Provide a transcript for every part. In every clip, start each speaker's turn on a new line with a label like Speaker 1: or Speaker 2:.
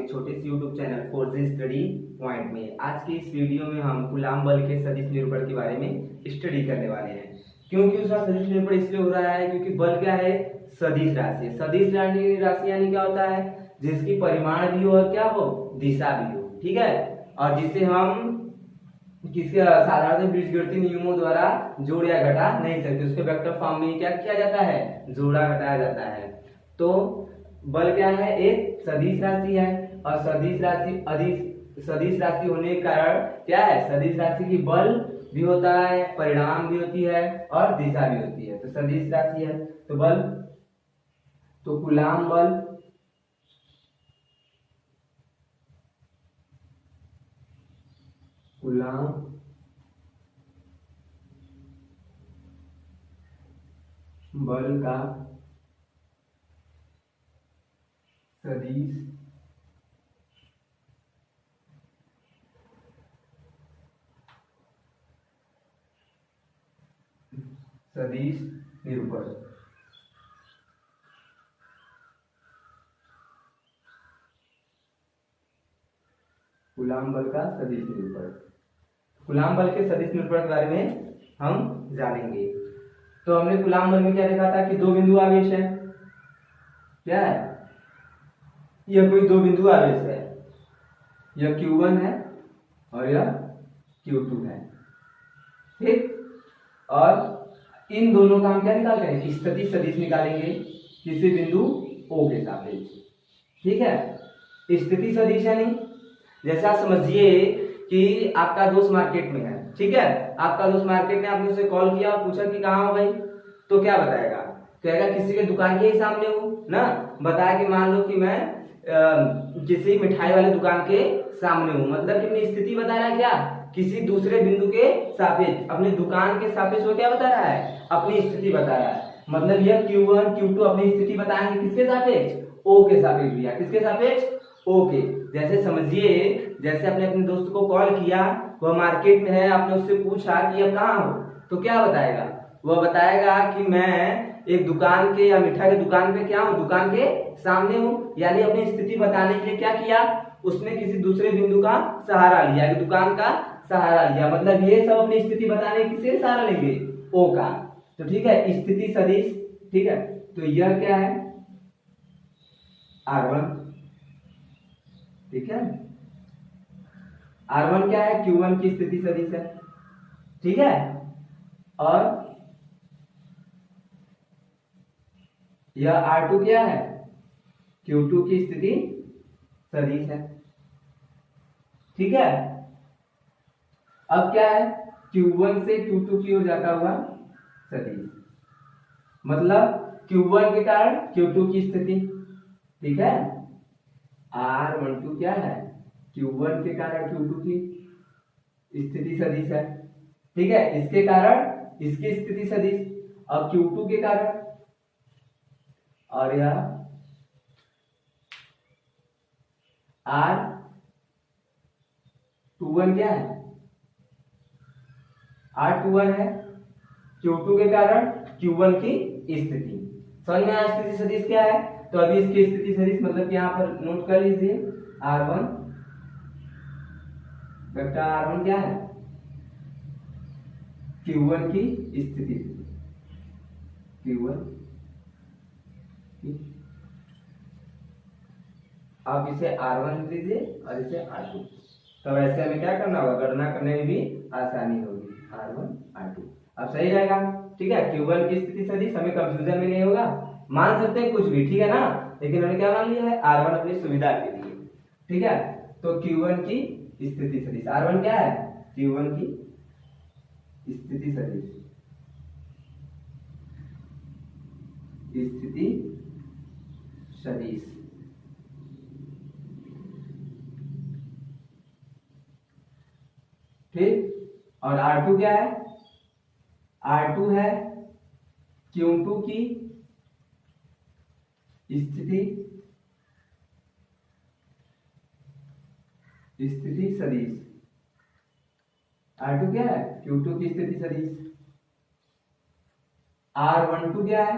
Speaker 1: आपके छोटे से YouTube चैनल फोर्जी स्टडी पॉइंट में। आज की इस वीडियो में हम कूलाम बल के सदिश निरूपण के बारे में स्टडी करने वाले हैं। क्योंकि उसका सदिश निरूपण इसलिए हो रहा है क्योंकि बल क्या है, सदिश राशि। सदिश राशि यानी क्या होता है, जिसकी परिमाण भी हो और क्या हो, दिशा भी हो। ठीक है, और जिसे हम किसी साधारण बीजगणितीय नियमों द्वारा जोड़ या घटा नहीं सकते, उसके वेक्टर फॉर्म में क्या किया जाता है, जोड़ा घटाया जाता है। तो बल क्या है, एक सदिश राशि है और सदिश राशि होने के कारण क्या है, सदिश राशि की बल भी होता है, परिणाम भी होती है और दिशा भी होती है। तो सदिश राशि है तो बल, तो कूलाम बल कूलाम बल का सदिश निरूपण। कूलाम बल का सदिश निरूपण, कूलाम बल के सदिश निरूपण के बारे में हम जानेंगे। तो हमने कूलाम बल में क्या देखा था कि दो बिंदु आवेश है। क्या है, यह कोई दो बिंदु आवेश है, यह Q1 है और यह Q2 है। ठीक, और इन दोनों का हम क्या निकालते हैं, स्थिति सदिश निकालेंगे किसी बिंदु O के सापेक्ष। ठीक है, स्थिति सदिश यानी जैसा समझिए कि आपका दोस्त मार्केट में है। ठीक है, आपका दोस्त मार्केट में, आपने उसे कॉल किया और पूछा कि कहाँ हो भाई, तो क्या बताएगा, कहेगा किसी के दुकान के ही सामने हूँ ना। बताया कि मान लो कि मैं किसी मिठाई वाले दुकान के सामने हूँ, मतलब कि अपनी स्थिति बता रहा है, क्या किसी दूसरे बिंदु के सापेक्ष, अपने दुकान के सापेक्ष वो क्या बता रहा है, अपनी स्थिति बता रहा है। मतलब यह Q1 Q2 अपनी स्थिति बताएंगे किसके सापेक्ष, O के सापेक्ष भैया, किसके सापेक्ष, O के। जैसे समझिए, जैसे आपने अपने दोस्त को कॉल किया, वह मार्केट में है, आपने उससे पूछा कि अब कहाँ हो, तो क्या बताएगा, वह बताएगा कि मैं एक दुकान के या मिठाई की दुकान पे क्या हूँ, दुकान के सामने हूँ। यानी अपनी स्थिति बताने के लिए क्या किया, उसने किसी दूसरे बिंदु का सहारा लिया, दुकान का सहारा लिया। मतलब ये सब अपनी स्थिति बताने किससे सहारा लेंगे, O का। तो ठीक है, स्थिति सदिश। ठीक है, तो यह क्या है, R1। ठीक है, R1 क्या है, Q1 की स्थिति सदिश है। ठीक है, और यह R2 क्या है, Q2 की स्थिति सदिश है। ठीक है, अब क्या है, Q1 से Q2 की ओर जाता हुआ सदिश, मतलब Q1 के कारण Q2 की स्थिति। ठीक है, R12 क्या है, Q1 के कारण Q2 की स्थिति सदिश है। ठीक है, इसके कारण इसकी स्थिति सदिश, अब Q2 के कारण, और यह R21 क्या है, R21 है Q2 के कारण Q1 की स्थिति। समझ में आया स्थिति सदिश क्या है। तो अभी इसकी स्थिति सदिश मतलब कि यहाँ पर नोट कर लीजिए, R1 वेक्टर R1 क्या है, Q1 की स्थिति, Q1 की। आप इसे R1 लिख लीजिए और इसे R2। तो वैसे हमें क्या करना होगा, गणना करने में भी आसानी होगी, R1 R2। अब सही रहेगा। ठीक है, Q1 की स्थिति सदिश, हमें कंफ्यूजन में नहीं होगा, मान सकते हैं कुछ भी। ठीक है ना, लेकिन हमने क्या मान लिया है, R1 अपनी सुविधा के लिए। ठीक है, तो Q1 की स्थिति सदिश, R1 क्या है, Q1 की स्थिति सदिश, स्थिति सदिश। ठीक, और R2 क्या है, R2 है Q2 की स्थिति सदिश। R2 क्या है, Q2 की स्थिति सदिश। R12 क्या है,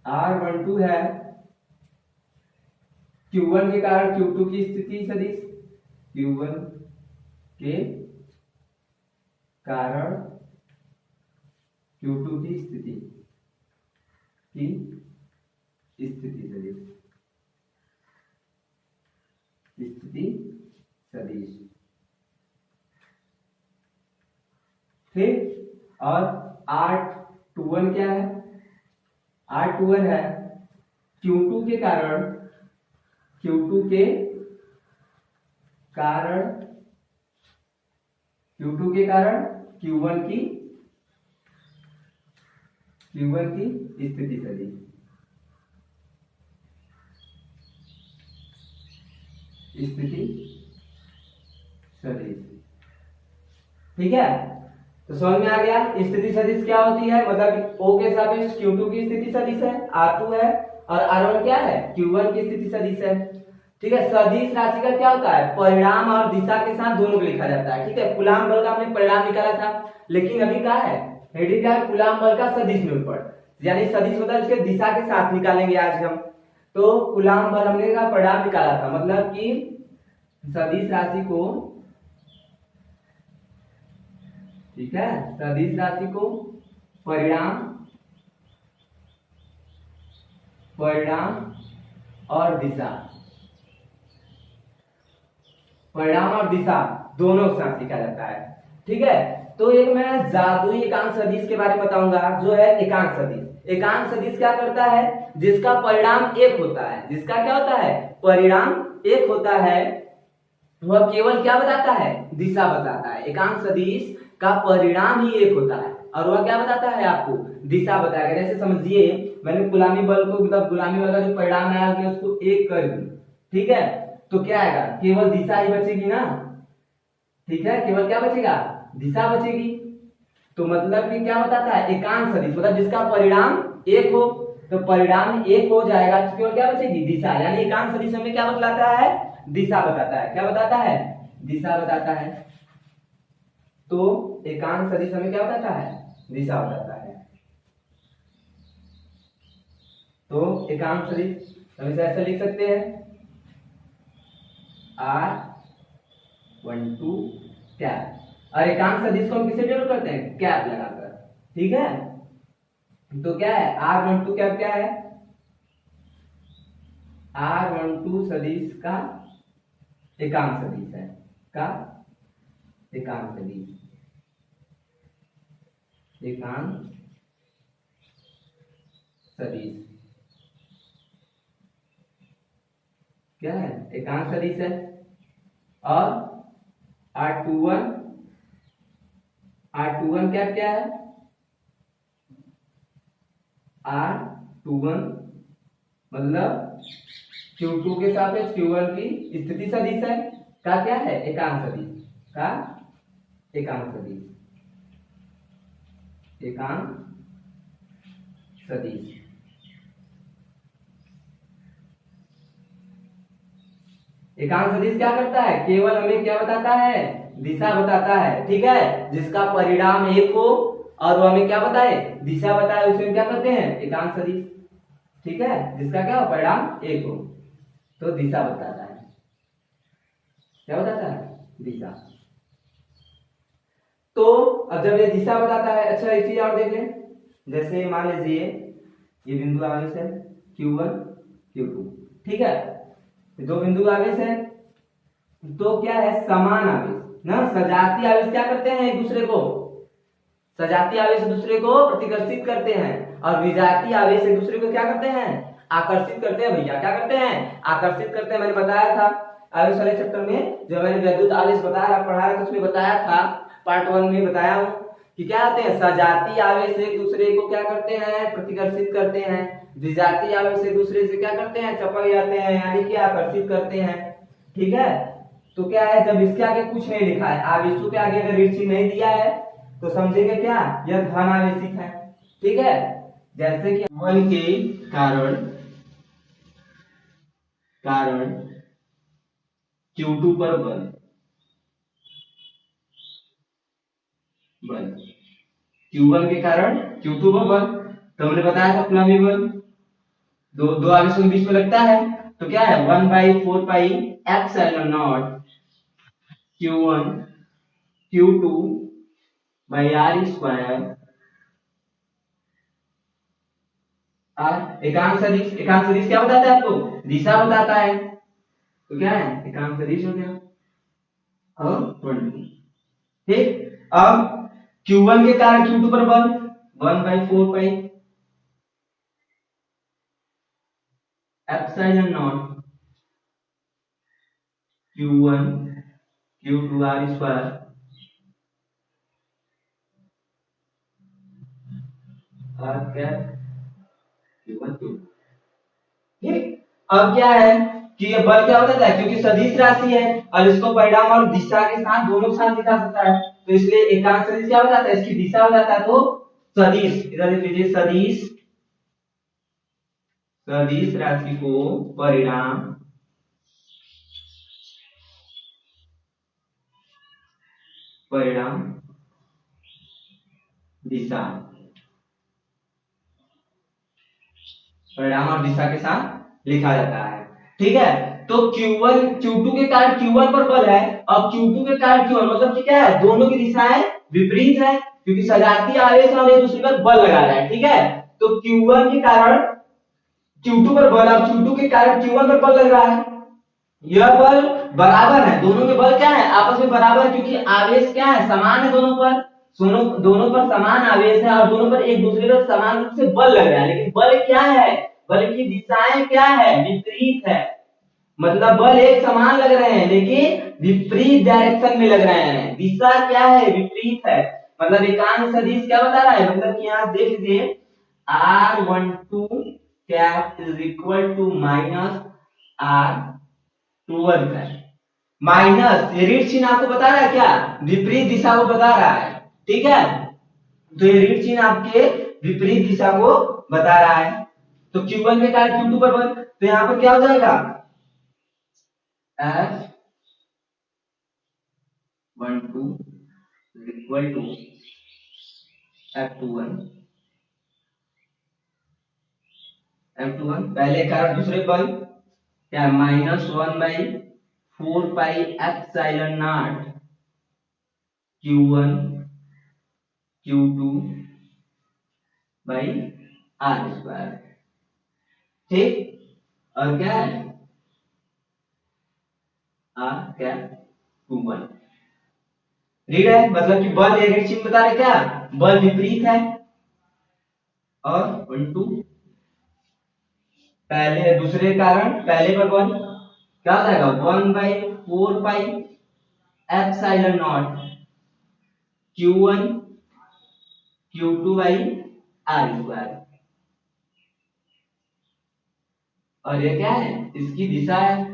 Speaker 1: R12 है Q1 के कारण Q2 की स्थिति सदिश, Q1 के कारण Q2 की स्थिति सदिश, स्थिति सदिश। ठीक, और R21 क्या है? R21 है Q2 के कारण Q2 के कारण Q1 की स्थिति सदिश, ठीक है। तो समझ में आ गया स्थिति सदिश क्या होती है, मतलब O के सापेक्ष Q2 की स्थिति सदिश है, R2 है, और R1 क्या है? Q1 की स्थिति सदिश है। ठीक है, सदिश राशि का क्या होता है? परिणाम और दिशा के साथ दोनों को लिखा जाता है। ठीक है, कूलाम बल का हमने परिणाम निकाला था, लेकिन अभी क्या है? हेडिंग क्या है? कूलाम बल का सदिश निरूपण, यानी सदिश होता है उसके दिशा के साथ निकालेंगे आज हम। तो कूलाम बल हमने का परिणाम निकाला था, मतलब कि सदिश राशि को, ठीक है, सदिश राशि को परिणाम और दिशा, परिणाम और दिशा दोनों के साथ लिखा जाता है। ठीक है, तो एक मैं जादुई एकांक सदिश के बारे में बताऊंगा, जो है एकांक सदिश। एकांक सदिश क्या करता है? जिसका परिणाम एक होता है, जिसका क्या होता है? परिणाम एक होता है, वह केवल क्या बताता है? दिशा बताता है। एकांक सदिश का परिणाम ही एक होता है और वह क्या बताता है? आपको दिशा बताएगा। जैसे समझिए, मैंने गुलामी बल को, मतलब गुलामी बल का जो परिणाम आया कि उसको एक कर दी, ठीक है, तो क्या आएगा? केवल दिशा ही बचेगी ना। ठीक है, केवल क्या बचेगा? दिशा बचेगी। तो मतलब कि क्या बताता है? एकांक सदिश, मतलब जिसका परिणाम एक हो, तो परिणाम एक हो जाएगा तो केवल क्या बचेगी? दिशा। यानी एकांक सदिश हमें क्या बतलाता है? दिशा बताता है। क्या बताता है? दिशा बताता है। तो एकांक सदिश हमें क्या बताता है? दिशा बताता है। तो एकांक सदिश हम इसे ऐसे लिख सकते हैं, R12 कैप। और एकांक सदिश को हम किसे डिनोट करते हैं? कैप लगाकर। ठीक है, तो क्या है? R12 कैप क्या है? R12 सदिश का एकांक सदिश है, का एकांक सदिश, एकांक सदिश क्या है? एकांक सदिश है। और R21 क्या है? R21 मतलब Q2 के सापेक्ष Q1 की स्थिति सदिश है, का क्या है? एकांक सदिश, का एकांक सदिश, एकांक सदिश। एकांक सदिश क्या करता है? केवल हमें क्या बताता है? दिशा बताता है। ठीक है, जिसका परिणाम एक हो और वो हमें क्या बताए? दिशा बताए, उसे क्या कहते हैं? एकांक सदिश। ठीक है, जिसका क्या हो? परिणाम एक हो तो दिशा बताता है। क्या बताता है? दिशा। तो अब जब ये दिशा बताता है, अच्छा एक चीज और देख लें, जैसे मान लीजिए ये बिंदु आवेश है Q1 Q2, ठीक है, दो बिंदु आवेश है, तो क्या है? समान आवेश ना, सजातीय आवेश क्या करते हैं? एक दूसरे को, सजातीय आवेश एक दूसरे को प्रतिकर्षित करते हैं, और विजातीय आवेश एक दूसरे को क्या करते हैं? आकर्षित करते हैं। भैया क्या करते हैं? आकर्षित करते हैं। मैंने बताया था आवेश वाले चैप्टर में, जो मैंने विद्युत आवेश बताया पढ़ाया था, उसमें बताया था, पार्ट 1 में बताया हूं कि क्या होते हैं? सजातीय आवेश एक दूसरे को क्या करते हैं? प्रतिकर्षित करते हैं। विजातीय आवेश एक दूसरे से क्या करते हैं? चिपक जाते हैं, यानी कि आकर्षित करते हैं। ठीक है, तो क्या है? जब इसके आगे कुछ नहीं लिखा है, आवेशों के आगे अगर ऋण चिन्ह नहीं दिया है, तो समझेंगे क्या? यह धनावेशित है। ठीक है, जैसे कि बल के कारण Q2 पर बल Q1 के कारण Q2 पर बल, तो हमने बताया था कुलाम्बी बल दो आवेशों के बीच में लगता है, तो क्या है 1/4 pi epsilon not Q1 Q2 by R square एकांक सदिश क्या बताता है आपको? दिशा बताता है। तो क्या है एकांक सदिश हो गया और 20। ठीक, अब Q1 के कारण Q2 पर बल 1/4 pi epsilon not Q1 Q2 R square R cap Q1 Q2। ठीक, अब क्या है कि ये बल क्या होता है, क्योंकि सदिश राशि है और इसको परिणाम और दिशा के साथ दोनों के साथ दिखा सकता है, तो इसलिए एकांक सदिश क्या बताता है, इसकी दिशा बताता है। तो सदिश, इधर लिख लीजिए सदिश, सदिश राशि को परिणाम परिणाम दिशा, परिणाम और दिशा के साथ लिखा जाता है। ठीक है, तो Q1 Q2 के कारण Q1 पर बल है, अब Q2 के कारण Q1 मतलब कि क्या है, दोनों की दिशाएं विपरीत है, क्योंकि सजातीय आवेश और एक दूसरे पर बल लगा रहा है। ठीक है, तो Q1 के कारण Q2 पर बल, अब Q2 के कारण Q1 पर बल लग रहा है। यह बल बराबर है, दोनों के बल क्या है आपस में बराबर, क्योंकि आवेश क्या है समान है दोनों पर, दोनों पर समान आवेश है और दोनों पर एक दूसरे पर समान रूप से बल लग रहा है। लेकिन बल क्या है, बल की दिशाएं क्या है, विपरीत है। मतलब बल एक समान लग रहे हैं लेकिन विपरीत डायरेक्शन में लग रहे हैं, दिशा क्या है विपरीत है। मतलब एकांक सदिश क्या बता रहा है, मतलब कि यहां देख लीजिए R12 cap is equal to minus R21 है। माइनस ये ऋण चिन्ह आपको बता रहा है क्या, विपरीत दिशा को बता रहा है। ठीक है, तो ये ऋण चिन्ह आपके विपरीत दिशा को बता रहा है। तो Q1 के कारण Q2 पर बल, तो यहां पर क्या हो जाएगा F12 इक्वल टू F21 पहले कारण दूसरे पर क्या, -1/4 pi epsilon not Q1 Q2 by R square. ठीक, और क्या है आर क्या 21 रीड है, मतलब कि बल ये ऋण चिन्ह बता रहे क्या, बल विपरीत है। और 12 पहले दूसरे कारण पहले पर बल क्या हो जाएगा 1/4 pi epsilon not Q1 Q2 by R square. और ये क्या है इसकी दिशा है।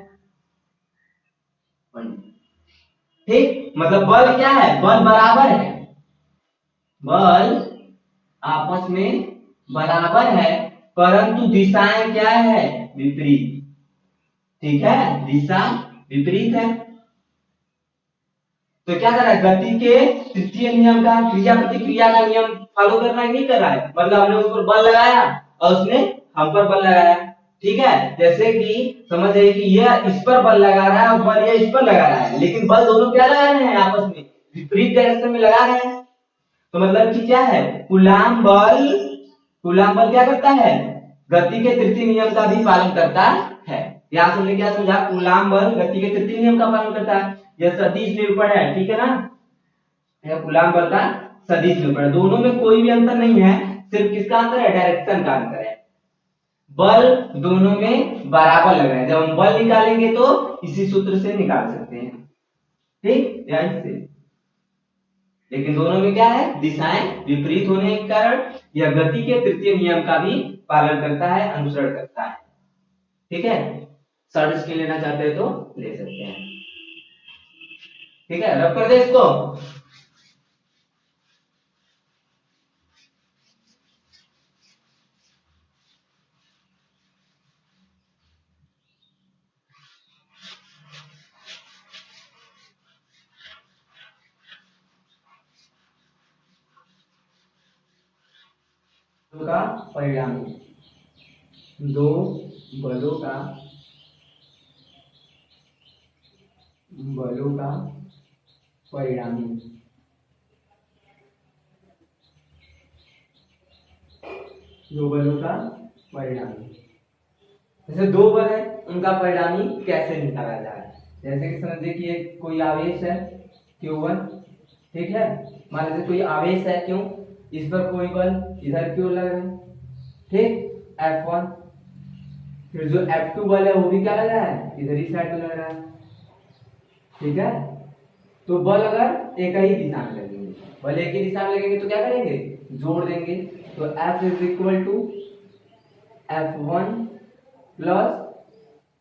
Speaker 1: ठीक, मतलब बल क्या है, बल बराबर है, बल आपस में बराबर है, परंतु दिशाएं क्या है विपरीत। ठीक है, दिशा विपरीत है। तो क्या कर रहा है, गति के तृतीय नियम का, क्रिया प्रतिक्रिया का नियम फॉलो कर रहा है, नहीं कर रहा है। मतलब हमने उस पर बल लगाया और उसने हम पर बल लगाया। ठीक है, जैसे कि समझ जाइए कि यह इस पर बल लगा रहा है और बल ये इस पर लगा रहा है, लेकिन बल दोनों क्या लगा रहे हैं आपस में विपरीत डायरेक्शन में लगा रहे हैं। तो मतलब कि क्या है कूलाम बल, कूलाम बल क्या करता है, गति के तृतीय नियम का भी पालन करता है। यहां से हमने क्या समझा, कूलाम बल गति के तृतीय नियम का पालन करता है। यह सदिश निरूपण है, ठीक है ना, यह कूलाम बल का सदिश निरूपण है। दोनों में कोई भी अंतर नहीं है, सिर्फ किसका अंतर है, डायरेक्शन का अंतर है। बल दोनों में बराबर लग रहे हैं, जब हम बल निकालेंगे तो इसी सूत्र से निकाल सकते हैं। ठीक, ध्यान से। लेकिन दोनों में क्या है, दिशाएं विपरीत होने के कारण यह गति के तृतीय नियम का भी पालन करता है, अनुसरण करता है। ठीक है, शॉर्ट स्किल लेना चाहते हैं तो ले सकते हैं। ठीक है, रब कर दे इसको। का परिणाम, दो बलों का बलों का परिणामी, दो बलों का परिणामी। जैसे दो बल है उनका परिणामी कैसे निकाला जाए। जैसे कि समझिए कि एक कोई आवेश है Q1, ठीक है, मान लीजिए कोई आवेश है क्यों, इस पर कोई बल इधर की ओर लग रहा है, ठीक, F1। फिर जो F2 बल है वो भी क्या लग रहा है, इधर ही साइड में लग रहा है, ठीक है। तो बल अगर एक ही दिशा में लगेंगे, बल एक ही दिशा में लगेंगे तो क्या करेंगे, जोड़ देंगे। तो F is equal to F1 plus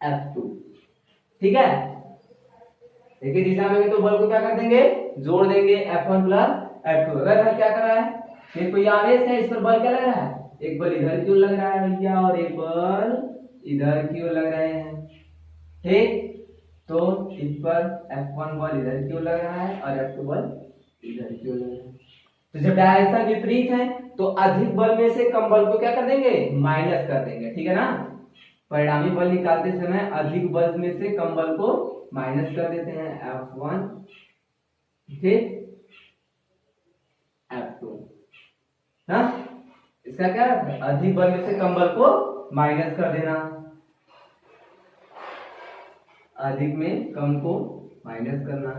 Speaker 1: F2, ठीक है। एक ही दिशा में तो बल को क्या कर देंगे, जोड़ देंगे, F1 प्लस F2। अगर हम क्या कर रहा है, ये कोई आवेश है, इस पर बल क्या लग रहा है, एक बल इधर की ओर लग रहा है भैया और एक बल इधर की ओर लग रहे हैं, ठीक। तो इस पर F1 बल इधर की ओर लग रहा है और F2 बल इधर की ओर लग रहा है। तो जब डायरेक्शन विपरीत है तो अधिक बल में से कम बल को क्या कर देंगे, माइनस कर देंगे, ठीक है ना। परिणामी बल निकालते समय अधिक बल में से कम बल को माइनस कर देते हैं, F1 ठीक F2, हाँ। इसका क्या अर्थ है, अधिक बल में से कम बल को माइनस कर देना, अधिक में कम को माइनस करना,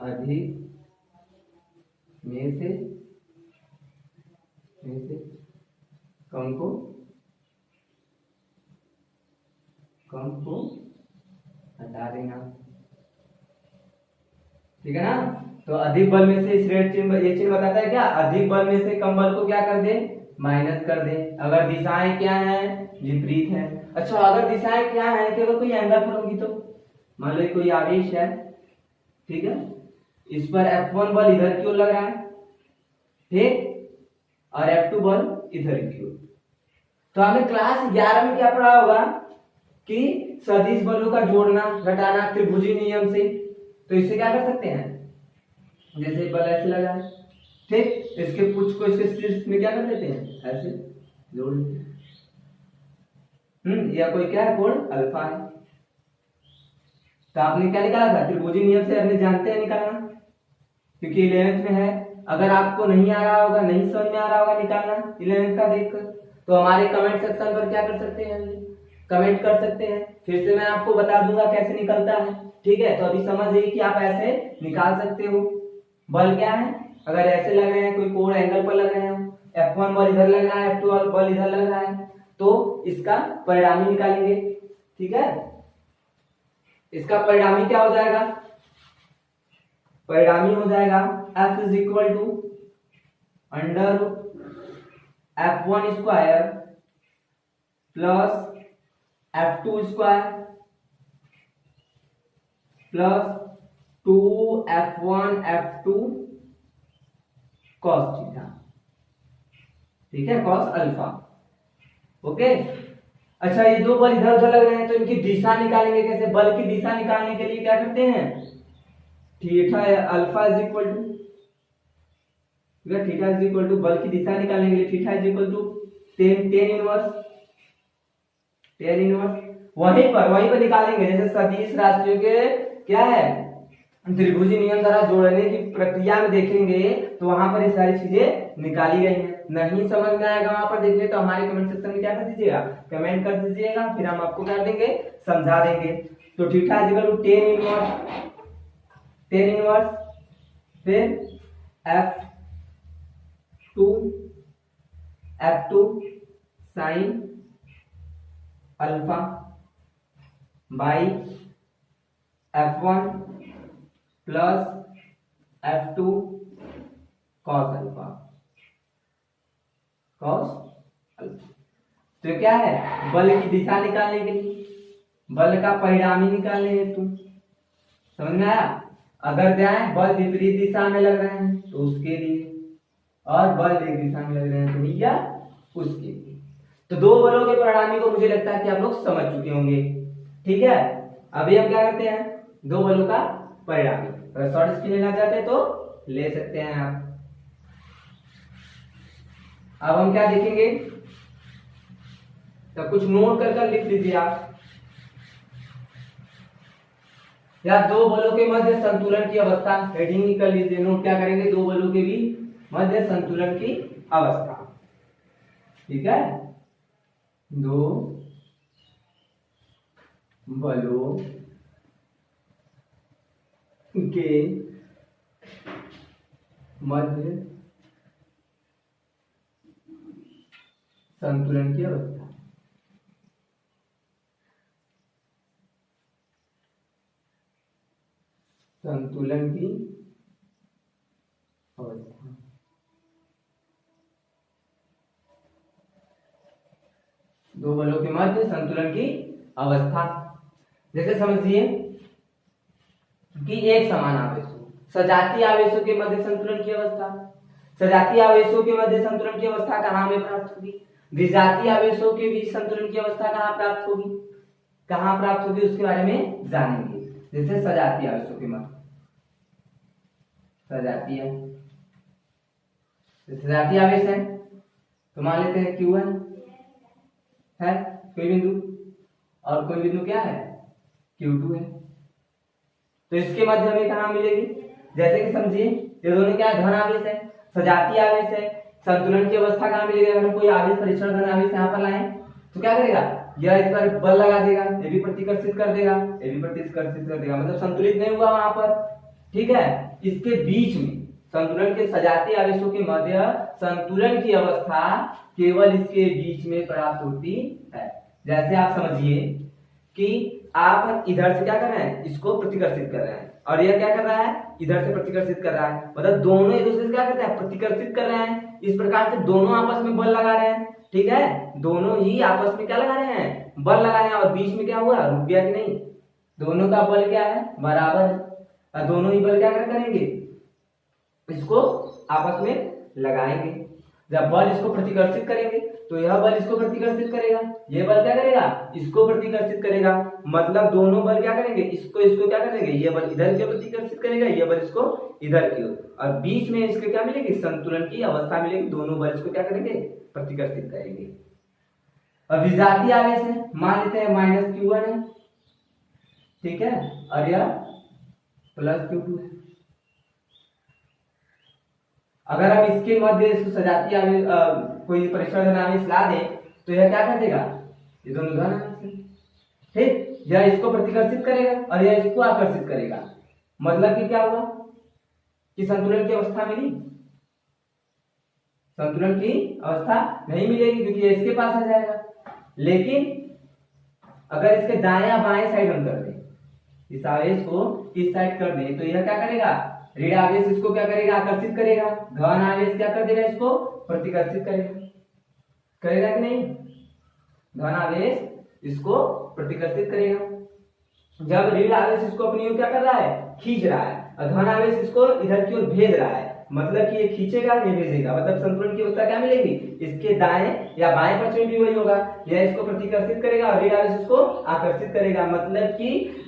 Speaker 1: अधिक में से कम को हटा देना, ठीक है ना। तो अधिक बल में से इस रेड चिन्ह, ये चिन्ह बताता है क्या, अधिक बल में से कम बल को क्या कर दे, माइनस कर दे। अगर दिशाएं क्या हैं, विपरीत है। अच्छा, अगर दिशाएं क्या हैं कि अगर कोई एंगल पर होगी तो मान लो कोई आवेश है, ठीक है, इस पर F1 बल इधर की ओर लग रहा है, ठीक, और F2 बल इधर की ओर। तो आपने क्लास 11 में क्या पढ़ा होगा कि सदिश बलों का जोड़ना घटाना त्रिभुजी नियम से। तो इससे क्या कर सकते हैं, जैसे बल ऐसे लगा है, ठीक, इसके कुछ को इसके शीर्ष में क्या कर देते हैं, ऐसे जोड़ देते हैं, या कोई क्या है, कोण अल्फा है। तो आपने क्या निकाला था, त्रिभुजी नियम से आपने जानते हैं निकालना, क्योंकि 11th में है। अगर आपको नहीं आ रहा होगा, नहीं समझ में आ रहा होगा निकालना 11th का देखकर, तो हमारे कमेंट सेक्शन पर क्या कर सकते हैं, कमेंट कर सकते हैं, फिर से मैं आपको बता दूंगा कैसे निकलता है, ठीक है। तो अभी समझ जाइए कि आप ऐसे निकाल सकते हो। बल क्या है, अगर ऐसे लग रहे हैं, कोई कोण एंगल पर लग रहे हैं, F1 बल इधर लग रहा है, F2 बल इधर लग रहा है, तो इसका परिणामी निकालेंगे, ठीक है। इसका परिणामी क्या हो जाएगा, परिणामी हो जाएगा F is equal to under F1 square plus F2 square plus 2F1 F2 cos theta, ठीक है, cos अल्फा, ओके। अच्छा, ये दो बल इधर उधर लग रहे हैं तो इनकी दिशा निकालेंगे कैसे, बल की दिशा निकालने के लिए क्या करते हैं, theta alpha is equal to, theta is equal to, बल की दिशा निकालने के लिए theta is equal to tan inverse वहीं पर निकालेंगे। जैसे सदिश राशियों के क्या है, त्रिभुजी नियम द्वारा जोड़ने की प्रक्रिया में देखेंगे तो वहां पर ये सारी चीजें निकाली गई हैं। नहीं समझ में आएगा वहां पर देखने तो हमारे कमेंट सेक्शन में क्या कर दीजिएगा, कमेंट कर दीजिएगा, फिर हम आपको कर देंगे, समझा देंगे। तो theta is equal to tan inverse फिर F2 sine alpha by F1 plus F2 cos alpha, तो क्या है, बल की दिशा निकालने के लिए, बल का परिणामी निकालने हेतु, समझ में आया। अगर क्या है, बल विपरीत दिशा में लग रहे हैं तो उसके लिए, और बल एक दिशा में लग रहे हैं तो भैया उसके लिए। तो दो बलों के परिणामी को मुझे लगता है कि आप लोग समझ चुके होंगे, ठीक है। अभी हम क्या करते हैं, दो बलों का परिणामी, अगर शॉर्ट स्क्रीन लेना चाहते हैं तो ले सकते हैं आप। अब हम क्या देखेंगे, तो कुछ नोट कर लिख लीजिए आप। या दो बलों के मध्य संतुलन की अवस्था, हेडिंग निकल लीजिए, नोट क्या करेंगे, दो बलों के भी मध्य संतुलन की अवस्था। ठीक है, दो बलों के मध्य संतुलन की अवस्था। संतुलन की अवस्था। दो बलों के मध्य संतुलन की अवस्था, जैसे समझिए कि एक समान आवेशों, सजातीय आवेशों के मध्य संतुलन की अवस्था। सजातीय आवेशों के मध्य संतुलन की अवस्था कहां में प्राप्त होगी? विजातीय आवेशों के बीच संतुलन की अवस्था कहां प्राप्त होगी? कहां प्राप्त होगी उसके बारे में जानेंगे। जैसे सजातीय आवेशों के मध्य, सजातीय सजातीय आवेश है तो मान लेते हैं Q1 है कोई बिंदु, और कोई बिंदु क्या है, Q2 है। तो इसके मध्य हमें कहां मिलेगी? जैसे कि समझिए ये दोनों क्या धन आवेश है, सजातीय आवेश है, संतुलन की अवस्था कहां मिलेगी? अगर हम कोई आवेश परीक्षण धन आवेश यहाँ पर लाएं तो क्या करेगा, यह इस पर बल लगा देगा, ये भी प्रतिकर्षित कर देगा, ये भी प्रतिकर्षित कर देगा, मतलब संतुलित नहीं हुआ वहां पर। ठीक है, इसके बीच में संतुलन के सजातीय आवेशों के मध्य संतुलन की अवस्था केवल इसके बीच में प्राप्त होती है। जैसे आप समझिए कि आप इधर से क्या कर रहे हैं, इसको प्रतिकर्षित कर रहे हैं, और यह क्या कर रहा है, इधर से प्रतिकर्षित कर रहा है, मतलब दोनों एक दूसरे से क्या करते हैं, प्रतिकर्षित कर रहे हैं। इस प्रकार से दोनों आपस में बल लगा रहे हैं। ठीक है, दोनों ही आपस में क्या लगा रहे हैं, बल लगा रहे हैं, और बीच में क्या हुआ, रुक गया कि नहीं, दोनों का बल क्या है, बराबर है, और दोनों ही बल क्या करेंगे, इसको आपस में लगाएंगे। जब बल इसको प्रतिकर्षित करेंगे तो यह बल इसको प्रतिकर्षित करेगा, ये बल क्या करेगा, इसको प्रतिकर्षित करेगा, मतलब दोनों बल क्या करेंगे, इसको इसको क्या करेंगे, ये बल इधर की ओर प्रतिकर्षित करेगा, ये बल इसको इधर की ओर, और बीच में इसके क्या मिलेगी, संतुलन की अवस्था मिलेगी, दोनों बल इसको क्या करेंगे, प्रतिकर्षित करेंगे। अब विजातीय आवेश है, मान लेते हैं -Q1 है, ठीक है, और यह +Q2 है। अगर हम इसके मध्य इसको सजातीय आवेश कोई परीक्षण धन आवेश ला दे तो यह क्या कर देगा, ये दोनों धन आवेश, ठीक, यह इसको प्रतिकर्षित करेगा और यह इसको आकर्षित करेगा, मतलब कि क्या हुआ कि संतुलन की अवस्था मिली, संतुलन की अवस्था नहीं मिलेगी क्योंकि ये इसके पास आ जाएगा। लेकिन अगर इसके दाएं बाएं साइड हम कर दें, इस आवेश को इस साइड कर दें तो यह क्या करेगा, ऋण आवेश इसको क्या करेगा, आकर्षित करेगा, धन आवेश क्या कर देगा, इसको प्रतिकर्षित करेगा, करेगा कि नहीं, धन आवेश इसको प्रतिकर्षित करेगा। जब ऋण आवेश इसको अपनी ओर क्या कर रहा है, खींच रहा है, और धन आवेश इसको इधर की ओर भेज रहा है, मतलब कि ये खींचेगा ये भेजेगा, मतलब संतुलन की अवस्था क्या मिलेगी, इसके दाएं या बाएं पक्ष में भी वही होगा, यह इसको प्रतिकर्षित करेगा और ऋण आवेश इसको आकर्षित करेगा, मतलब कि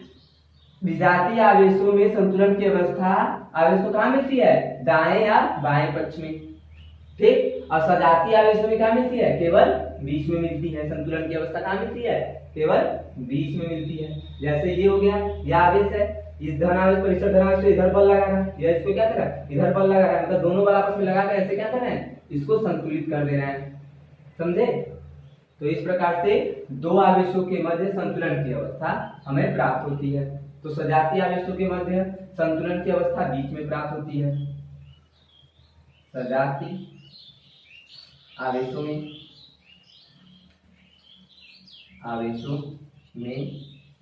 Speaker 1: विजातीय आवेशों में संतुलन की अवस्था आवेश को कहां मिलती है, दाएं या बाएं पक्ष में, ठीक, और सजातीय आवेशों में क्या मिलती है, केवल बीच में मिलती है, संतुलन की अवस्था कहां मिलती है, केवल बीच में मिलती है। जैसे ये हो गया, यह आवेश है, इस धन आवेश परीक्षण धन आवेश इधर बल लगा रहा है, यह इसको क्या कर रहा है, इधर बल लगा रहा है, मतलब दोनों बल आपस में लगाकर ऐसे क्या कर रहे हैं, इसको संतुलित कर दे रहे हैं, समझे। तो इस प्रकार से दो आवेशों के मध्य संतुलन की अवस्था हमें प्राप्त होती है। तो सजातीय आवेशों के मध्य संतुलन की अवस्था बीच में प्राप्त होती है, सजातीय आवेशों में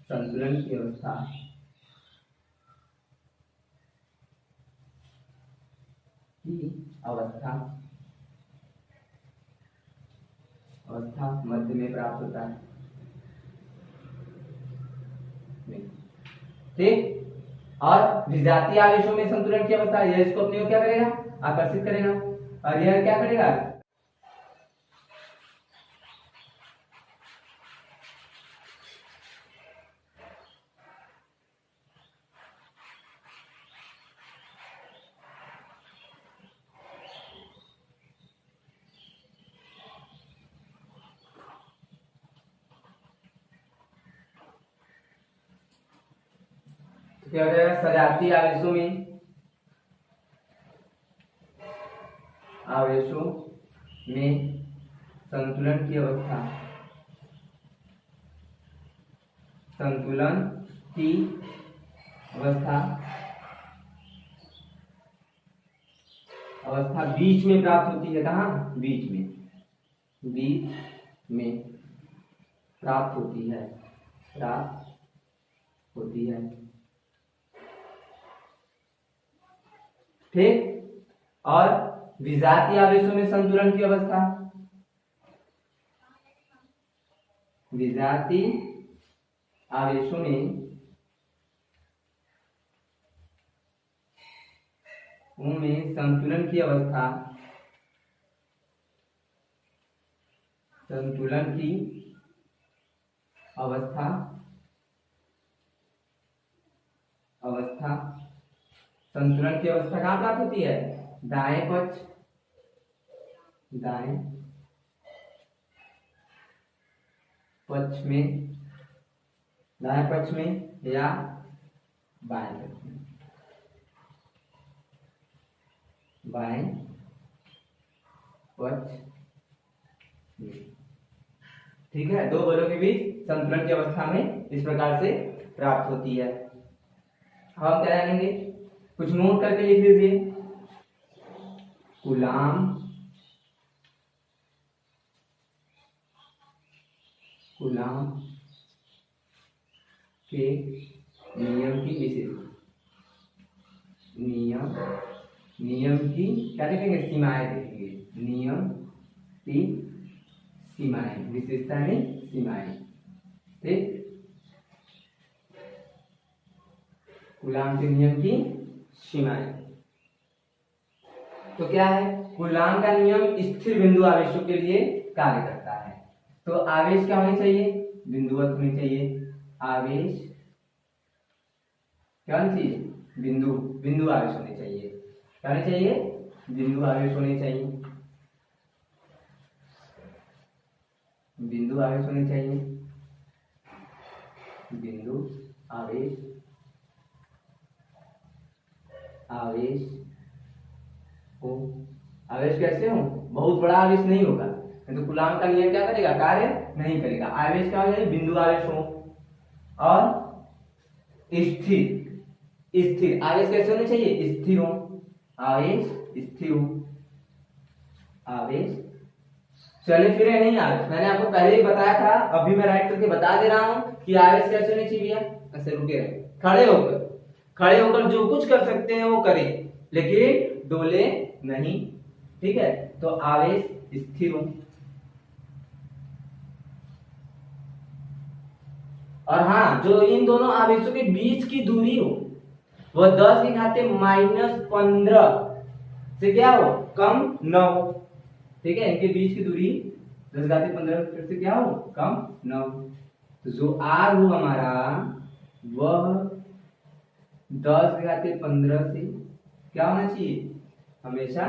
Speaker 1: संतुलन की अवस्था मध्य में प्राप्त होता है, ठीक। और विजातीय आवेशों में संतुलन की अवस्था, यह इसको अपनी ओर क्या करेगा, आकर्षित करेगा, और यह क्या करेगा, क्या हो जाएगा, सजातीय आवेशों में संतुलन की अवस्था, संतुलन की अवस्था बीच में प्राप्त होती है। कहाँ, बीच में प्राप्त होती है। ठीक। और विजातीय आवेशों में संतुलन की अवस्था, विजातीय आवेशों में संतुलन की अवस्था, संतुलन की अवस्था कहाँ प्राप्त होती है, दाएं पक्ष में या बाएं पक्ष में। ठीक है, दो बलों के बीच संतुलन की अवस्था में इस प्रकार से प्राप्त होती है। हम क्या जानेंगे, कुछ नोट करके लिख लीजिए। कूलाम के नियम की विशेषता, नियम की क्या लिखेंगे, सीमाएं लिखेंगे। नियम की सीमाएं, विशेषता नहीं, सीमाएं। ठीक, कूलाम के नियम की सीमाएं। तो क्या है, कूलाम का नियम स्थिर बिंदु आवेशों के लिए कार्य करता है। तो आवेश क्या होने चाहिए, बिंदुवत होने चाहिए। आवेश क्या होनी चाहिए, बिंदु आवेश होने चाहिए। क्या होने चाहिए, बिंदु आवेश होने चाहिए। बिंदु आवेश होने चाहिए। बिंदु आवेश हो। आवेश कैसे हो, बहुत बड़ा आवेश नहीं होगा, तो कूलाम का नियम क्या करेगा, कार्य नहीं करेगा। आवेश क्या हो, बिंदु आवेश हो और स्थिर आवेश कैसे होने चाहिए, स्थिर हो। आवेश स्थिर हो, आवेश चले फिरे नहीं आवेश। मैंने आपको पहले ही बताया था, अभी मैं राइट करके बता दे रहा हूं कि आवेश कैसे होने चाहिए। ऐसे रुके रहे, खड़े होकर जो कुछ कर सकते हैं वो करें, लेकिन डोले नहीं। ठीक है, तो आवेश स्थिर हो। और हाँ, जो इन दोनों आवेशों के बीच की दूरी हो वह 10⁻⁻15 से क्या हो, कम न हो। ठीक है, इनके बीच की दूरी 10⁻15 से क्या हो, कम न हो। तो जो आर हो हमारा वह 10⁻15 से क्या होना चाहिए, हमेशा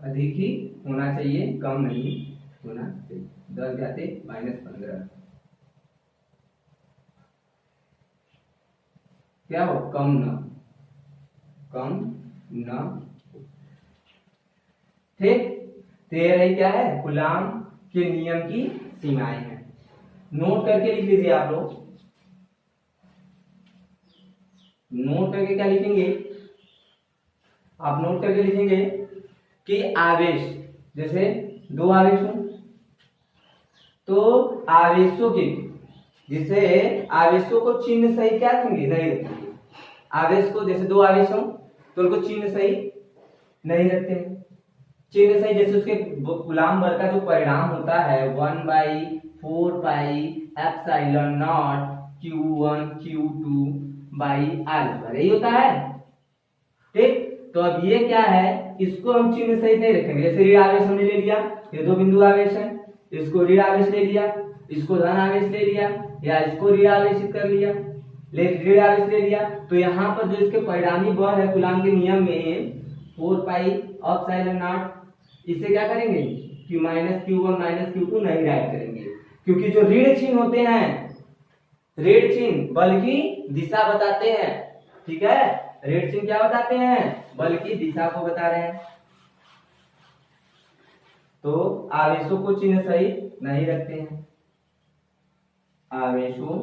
Speaker 1: अधिक ही होना चाहिए, कम नहीं होना चाहिए। 10⁻⁻15 क्या हो, कम न। ठीक, तेरह क्या है, कूलाम के नियम की सीमाएं हैं। नोट करके लिख लीजिए आप लोग। नोट करके क्या लिखेंगे, आप नोट करके लिखेंगे कि आवेश, जैसे दो आवेश हो तो आवेशों के, जिसे आवेशों को चिन्ह सही क्या रखेंगे, नहीं रखेंगे। आवेश को, जैसे दो आवेश हो तो उनको चिन्ह सही नहीं रखते हैं। चिन्ह सही, जैसे उसके कूलाम बल का जो परिणाम होता है 1/4πε0 Q1 Q2 R², यही होता है। ठीक, तो अब ये क्या है, इसको हम चिन्ह सही नहीं रखेंगे। जैसे ऋण आवेश हमने ले लिया, ये दो बिंदु आवेश है, इसको ऋण आवेश ले लिया, इसको धन आवेश ले लिया, या इसको ऋण आवेशित कर लिया, ऋण आवेश ले लिया। तो यहाँ पर जो इसके परिणामी बल है कूलाम के नियम में 4πε0, इसे क्या करेंगे, Q-Q1 Q2 नहीं राइट करेंगे, क्योंकि जो ऋण चिन्ह होते हैं रेड चिन्ह बल की दिशा बताते हैं। ठीक है, रेड चिन्ह क्या बताते हैं? बल की दिशा को बता रहे हैं। तो आवेशों को चिन्ह सहित नहीं रखते हैं, आवेशों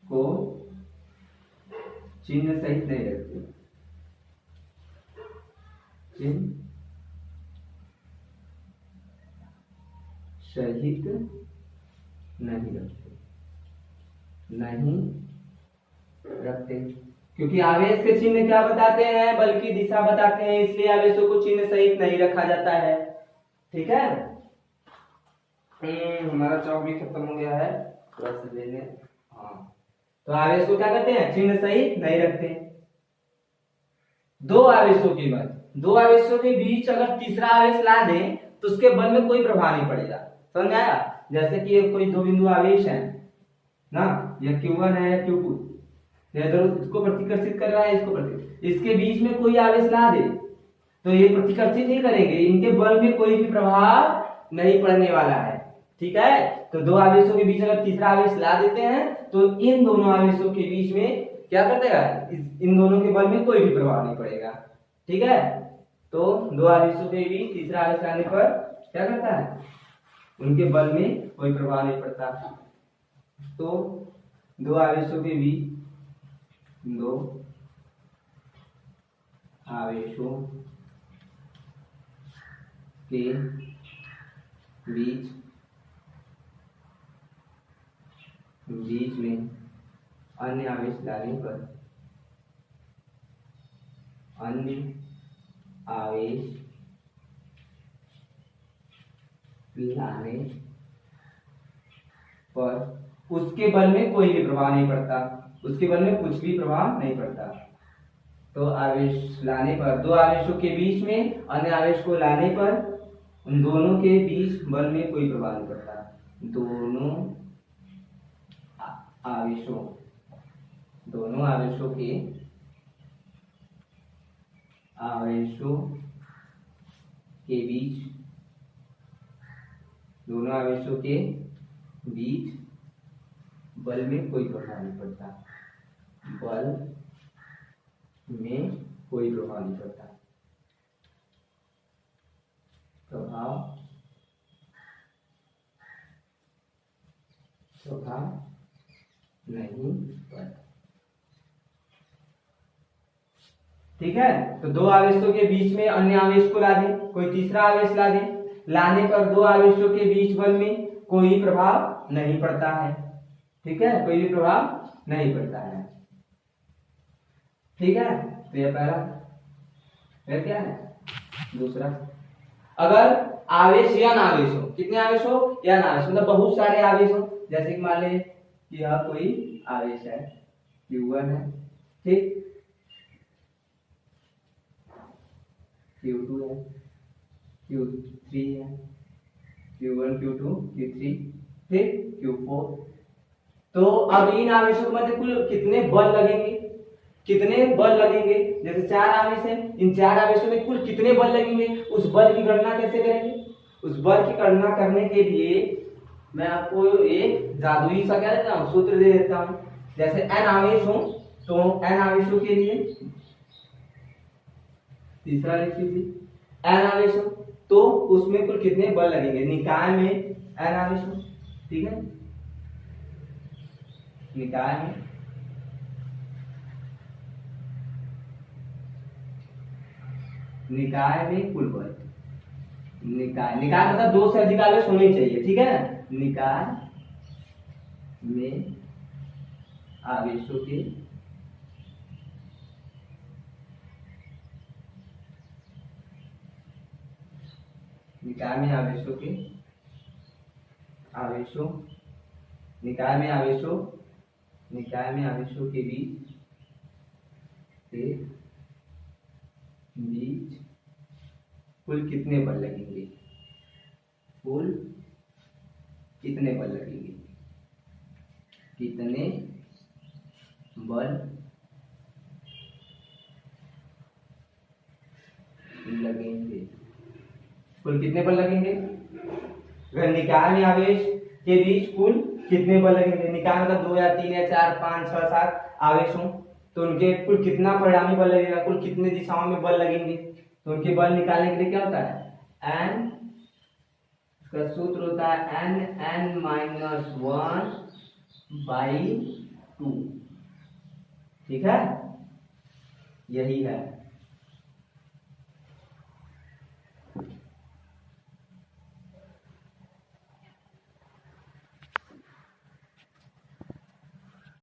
Speaker 1: को चिन्ह सहित नहीं रखते, चिन्ह सहित नहीं रखते, नहीं रखते, क्योंकि आवेश के चिन्ह क्या बताते हैं? बल की दिशा बताते हैं, इसलिए आवेशों को चिन्ह सहित नहीं रखा जाता है। ठीक है, हमारा चौक भी खत्म हो गया है, थोड़ा सा ले लें। हाँ, तो आवेश को क्या करते हैं? चिन्ह सहित नहीं रखते। दो आवेशों के मध्य, दो आवेशों के बीच अगर तीसरा आवेश ला दें तो उसके बल में कोई प्रभाव नहीं पड़ेगा। समझ आया? जैसे कि ये कोई दो बिंदु आवेश है ना, यह Q1 है या Q2, इसको प्रतिकर्षित कर रहा है, इसको इसके बीच में कोई आवेश ला दे तो ये प्रतिकर्षित नहीं करेंगे, इनके बल में कोई भी प्रभाव नहीं पड़ने वाला है। ठीक है, तो दो आवेशों के बीच अगर तीसरा आवेश ला देते हैं तो इन दोनों आवेशों के बीच में क्या कर देगा? इन दोनों के बल में कोई भी प्रभाव नहीं पड़ेगा। ठीक है, तो दो आवेशों के बीच तीसरा आवेश लाने पर क्या करता है? उनके बल में कोई प्रभाव नहीं पड़ता। तो दो आवेशों के बीच, दो आवेशों के बीच में अन्य आवेश लाने पर, अन्य आवेश लाने पर उसके बल में कोई भी प्रभाव नहीं पड़ता, उसके बल में कुछ भी प्रभाव नहीं पड़ता। तो आवेश लाने पर, दो आवेशों के बीच में अन्य आवेश को लाने पर उन दोनों के बीच बल में कोई प्रभाव नहीं पड़ता। दोनों आवेशों के बीच, दोनों आवेशों के बीच बल में कोई प्रभाव नहीं पड़ता, बल में कोई प्रभाव नहीं पड़ता, प्रभाव नहीं पड़ता। ठीक है, तो दो आवेशों के बीच में अन्य आवेश को ला दें, कोई तीसरा आवेश ला दें, लाने पर दो आवेशों के बीच बल में कोई प्रभाव नहीं पड़ता है। ठीक है, कोई भी प्रभाव नहीं पड़ता है। ठीक है, तो यह पहला। फिर क्या है? दूसरा, अगर आवेश या आवेश हो, कितने आवेश हो? या आवेश, मतलब बहुत सारे आवेश हो। जैसे कि मान ले कि यह कोई आवेश है, Q1 है, ठीक, Q2 है, Q3 है, Q1, Q2, Q3, ठीक, Q4। तो अब इन आवेशों के मध्य कुल कितने बल लगेंगे? कितने बल लगेंगे? जैसे चार आवेश है, इन चार आवेशों में कुल कितने बल लगेंगे? उस बल की गणना कैसे करेंगे? उस बल की गणना करने के लिए मैं आपको एक जादुई सा क्या देता हूँ, सूत्र दे देता हूँ। जैसे n आवेश हो तो n आवेशों के लिए तीसरा लिख लीजिए, n आवेश हो तो उसमें कुल कितने बल लगेंगे? निकाय में n आवेश हो, ठीक है, निकाय में कुल बल, निकाय मतलब दो से अधिक आवेश होने चाहिए। ठीक है ना, निकाय में आवेशों के निकाय में आवेशों के बीच कुल कितने बल लगेंगे? कुल कितने बल लगेंगे? कितने बल लगेंगे? कुल कितने बल लगेंगे? अगर निकाय में आवेश के बीच कुल कितने बल लगेंगे निकालना था। 2 या 3 या 4 5 6 7 आवेश हो तो उनके कुल कितना परिणामी बल लगेगा, कुल कितने दिशाओं में बल लगेंगे। तो उनके बल निकालने के लिए क्या होता है एन, इसका सूत्र होता है एन एन माइनस 1/2। ठीक है, यही है।